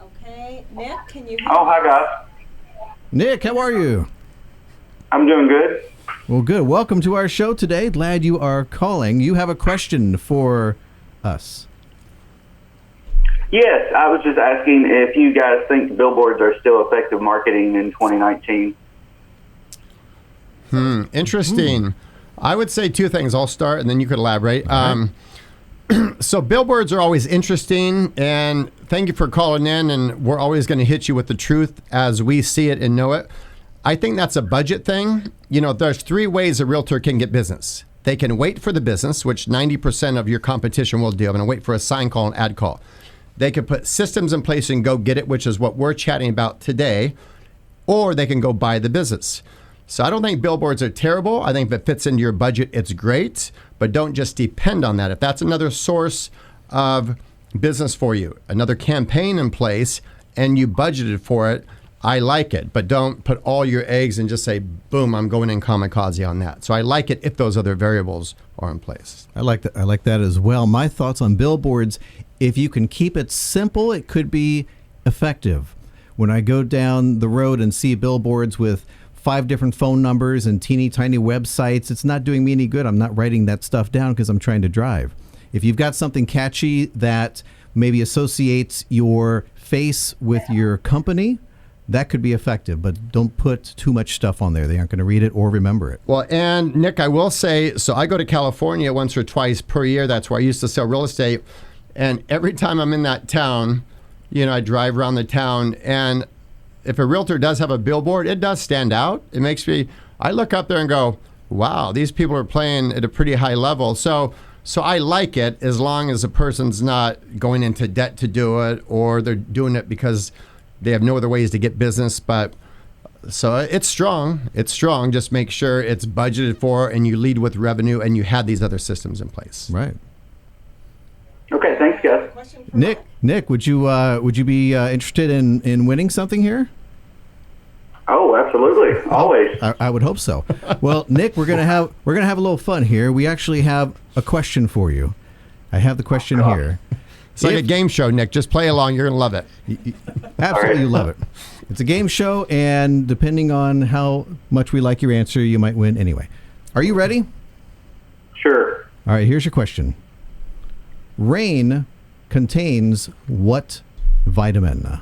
Okay, Nick, can you hear Oh, hi, us? guys. Nick, how are you? I'm doing good. Well, good. Welcome to our show today. Glad you are calling. You have a question for us. Yes, I was just asking if you guys think billboards are still effective marketing in 2019. Interesting. I would say two things. I'll start and then you could elaborate. So billboards are always interesting, and thank you for calling in, and we're always going to hit you with the truth as we see it and know it. I think that's a budget thing. You know, there's three ways a realtor can get business. They can wait for the business, which 90% of your competition will do. I'm going to wait for a sign call and ad call. They can put systems in place and go get it, which is what we're chatting about today, or they can go buy the business. So I don't think billboards are terrible. I think if it fits into your budget, it's great, but don't just depend on that. If that's another source of business for you, another campaign in place, and you budgeted for it, I like it, but don't put all your eggs and just say, boom, I'm going in kamikaze on that. So I like it if those other variables are in place. I like that. I like that as well. My thoughts on billboards, if you can keep it simple, it could be effective. When I go down the road and see billboards with 5 different phone numbers and teeny tiny websites, it's not doing me any good. I'm not writing that stuff down because I'm trying to drive. If you've got something catchy that maybe associates your face with your company, that could be effective, but don't put too much stuff on there. They aren't going to read it or remember it. Well, and Nick, I will say, so I go to California once or twice per year. That's where I used to sell real estate. And every time I'm in that town, you know, I drive around the town, and if a realtor does have a billboard, it does stand out. It makes me, I look up there and go, wow, these people are playing at a pretty high level. So I like it as long as the person's not going into debt to do it, or they're doing it because they have no other ways to get business. But so it's strong. It's strong. Just make sure it's budgeted for and you lead with revenue and you had these other systems in place. Right. Okay, thanks, guys. Question for Nick, would you be interested in winning something here? Oh, absolutely. Always. I would hope so. Well, Nick, we're gonna have a little fun here. We actually have a question for you. I have the question here. It's like a game show, Nick. Just play along. You're going to love it. Absolutely, you love it. It's a game show, and depending on how much we like your answer, you might win anyway. Are you ready? Sure. All right, here's your question. Rain contains what vitamin?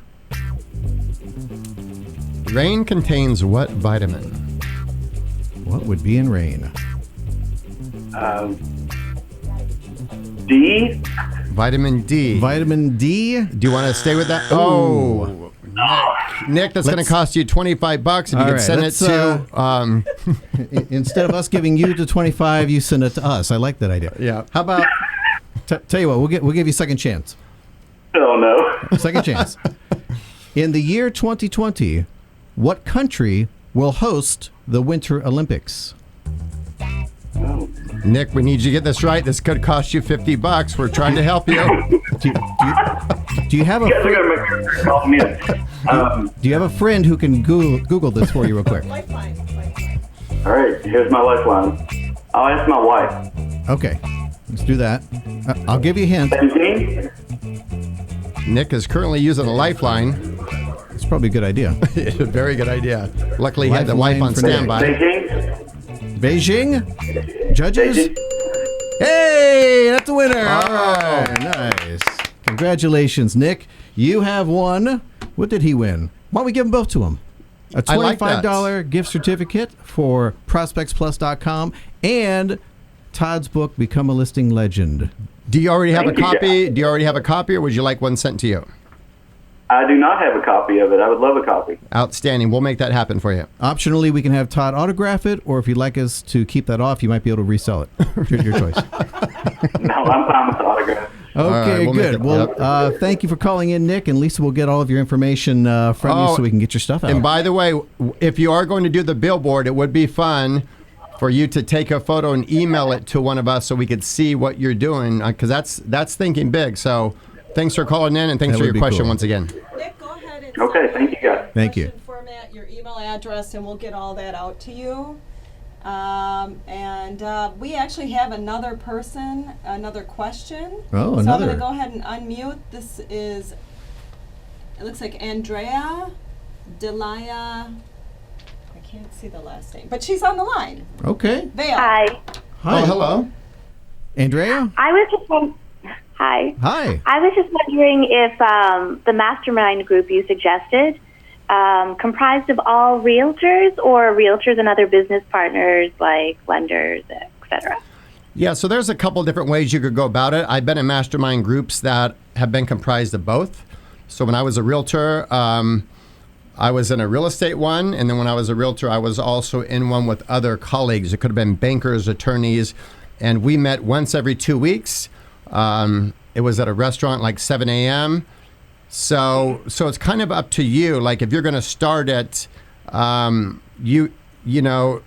Rain contains what vitamin? What would be in rain? D? Vitamin D. Vitamin D? Do you want to stay with that? Oh, Nick, that's going to cost you $25 if you can send it to. Instead of us giving you the 25, you send it to us. I like that idea. Yeah. How about? Tell you what, we'll give you second chance. Oh, no. Second chance. In the year 2020, what country will host the Winter Olympics? Nick, we need you to get this right. This could cost you $50. We're trying to help you. Do you have a You guys are going to make sure you're calling me. Do you have a friend who can Google this for you real quick? Lifeline. All right, here's my lifeline. I'll ask my wife. Okay, let's do that. I'll give you a hint. 17? Nick is currently using a lifeline. It's probably a good idea. Very good idea. Luckily, he had the wife on Lifeline for standby. Beijing? Beijing? Judges? Beijing? Hey, that's the winner. All right, nice. Congratulations, Nick. You have won. What did he win? Why don't we give them both to him? A $25 gift certificate for prospectsplus.com and Todd's book, Become a Listing Legend. Do you already have a Thank you, copy? Do you already have a copy, or would you like one sent to you? I do not have a copy of it. I would love a copy. Outstanding. We'll make that happen for you. Optionally, we can have Todd autograph it, or if you'd like us to keep that off, you might be able to resell it. Your choice. No, I'm fine with the autograph. Okay, we'll make good. it- Well, thank you for calling in, Nick, and Lisa will get all of your information from you so we can get your stuff out. And by the way, if you are going to do the billboard, it would be fun for you to take a photo and email it to one of us so we could see what you're doing, because that's thinking big. So thanks for calling in, and thanks That for would your be question cool. once again. Nick, go ahead and Okay, thank you, guys. Thank you. format your email address, and we'll get all that out to you. We actually have another question. Oh, So I'm another. going to go ahead and unmute. This is it looks like Andrea Delia. I can't see the last name, but she's on the line. Okay. Vale. Hi. Hi. Oh, hello. Andrea? I was just Hi. Hi. I was just wondering if the mastermind group you suggested comprised of all realtors or realtors and other business partners like lenders, etc. Yeah, so there's a couple different ways you could go about it. I've been in mastermind groups that have been comprised of both. So when I was a realtor, I was in a real estate one, and then when I was a realtor, I was also in one with other colleagues. It could have been bankers, attorneys, and we met once every 2 weeks. It was at a restaurant like 7 a.m. So it's kind of up to you. Like if you're going to start it, you know,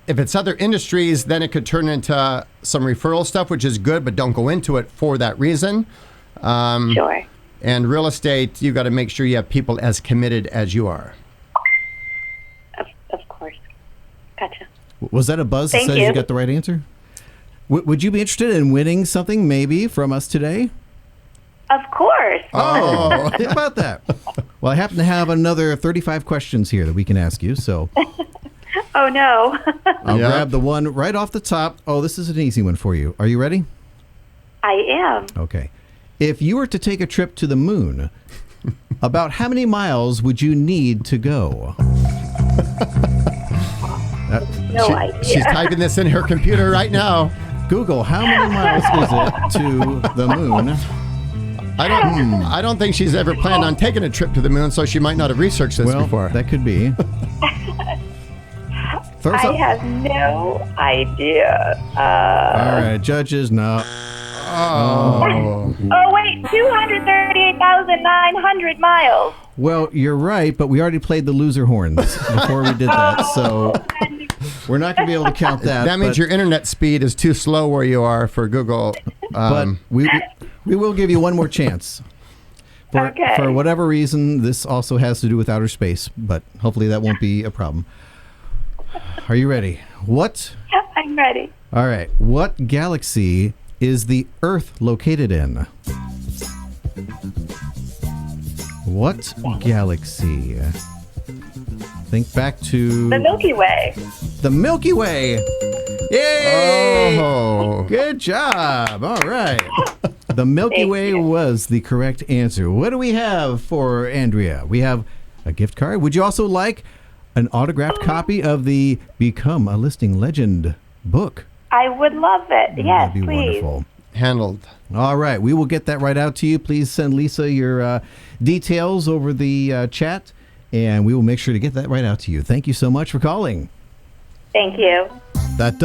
if it's other industries, then it could turn into some referral stuff, which is good, but don't go into it for that reason. Sure. And real estate, you got to make sure you have people as committed as you are. Of course. Gotcha. Was that a buzz that Thank says you. you got the right answer? Would you be interested in winning something maybe from us today? Of course. Oh, how about that? Well, I happen to have another 35 questions here that we can ask you, so Oh, no. I'll Yeah. grab the one right off the top. Oh, this is an easy one for you. Are you ready? I am. Okay. If you were to take a trip to the moon, about how many miles would you need to go? No idea. She's typing this in her computer right now. Google, how many miles is it to the moon? I don't think she's ever planned on taking a trip to the moon, so she might not have researched this Well, before. that could be. Throw I some- have no idea. All right, judges, no. Oh. Oh, wait, 238,900 miles. Well, you're right, but we already played the loser horns before we did that, so we're not going to be able to count that. That means but, your internet speed is too slow where you are for Google. But we will give you one more chance. Okay. For whatever reason, this also has to do with outer space, but hopefully that won't be a problem. Are you ready? What? I'm ready. All right. What galaxy is the Earth located in? What galaxy? Think back to The Milky Way. the Milky Way. Yay! Oh. Good job. All right. The Milky Thank Way you. was the correct answer. What do we have for Andrea? We have a gift card. Would you also like an autographed copy of the Become a Listing Legend book? I would love it. Yes, That'd be please. wonderful. Handled. All right. We will get that right out to you. Please send Lisa your details over the chat, and we will make sure to get that right out to you. Thank you so much for calling. Thank you. That does